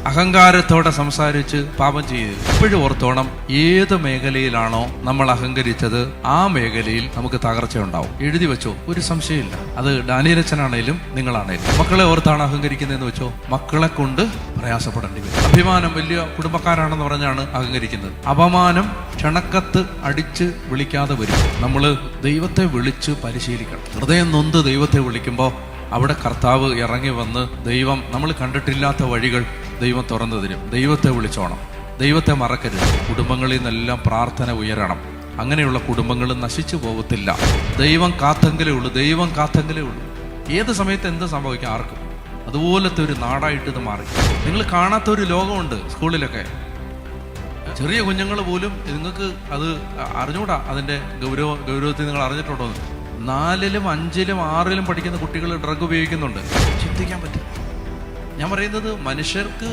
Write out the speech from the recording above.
അഹങ്കാരത്തോടെ സംസാരിച്ച് പാപം ചെയ്ത് ഇപ്പോഴും ഓർത്തോണം, ഏത് മേഖലയിലാണോ നമ്മൾ അഹങ്കരിച്ചത് ആ മേഖലയിൽ നമുക്ക് തകർച്ച ഉണ്ടാവും. എഴുതി വെച്ചോ, ഒരു സംശയമില്ല. അത് ഡാനിയലച്ചനാണേലും നിങ്ങളാണേലും. മക്കളെ ഓർത്താണ് അഹങ്കരിക്കുന്നതെന്ന് വെച്ചോ, മക്കളെ കൊണ്ട് പ്രയാസപ്പെടേണ്ടി വരും. അഭിമാനം, വലിയ കുടുംബക്കാരാണെന്ന് പറഞ്ഞാണ് അഹങ്കരിക്കുന്നത്. അപമാനം ക്ഷണക്കത്ത് അടിച്ച് വിളിക്കാതെ വരും. നമ്മൾ ദൈവത്തെ വിളിച്ച് പരിശീലിക്കണം. ഹൃദയം നൊന്ത് ദൈവത്തെ വിളിക്കുമ്പോൾ അവിടെ കർത്താവ് ഇറങ്ങി വന്ന് ദൈവം നമ്മൾ കണ്ടിട്ടില്ലാത്ത വഴികൾ ദൈവം തുറന്നു തരും. ദൈവത്തെ വിളിച്ചോണം, ദൈവത്തെ മറക്കരുത്. കുടുംബങ്ങളിൽ നിന്നെല്ലാം പ്രാർത്ഥന ഉയരണം. അങ്ങനെയുള്ള കുടുംബങ്ങൾ നശിച്ചു പോകത്തില്ല. ദൈവം കാത്തെങ്കിലേ ഉള്ളൂ, ദൈവം കാത്തെങ്കിലേ ഉള്ളൂ. ഏത് സമയത്ത് എന്ത് സംഭവിക്കാം ആർക്കും. അതുപോലത്തെ ഒരു നാടായിട്ട് ഇത് മാറി. നിങ്ങൾ കാണാത്തൊരു ലോകമുണ്ട് സ്കൂളിലൊക്കെ. ചെറിയ കുഞ്ഞുങ്ങൾ പോലും നിങ്ങൾക്ക് അത് അറിഞ്ഞൂടാ. അതിൻ്റെ ഗൗരവത്തിൽ നിങ്ങൾ അറിഞ്ഞിട്ടുണ്ടോ? 4ലും 5ലും 6ലും പഠിക്കുന്ന കുട്ടികൾ ഡ്രഗ് ഉപയോഗിക്കുന്നുണ്ട്. ചിന്തിക്കാൻ പറ്റും. ഞാൻ പറയുന്നത് മനുഷ്യർക്ക്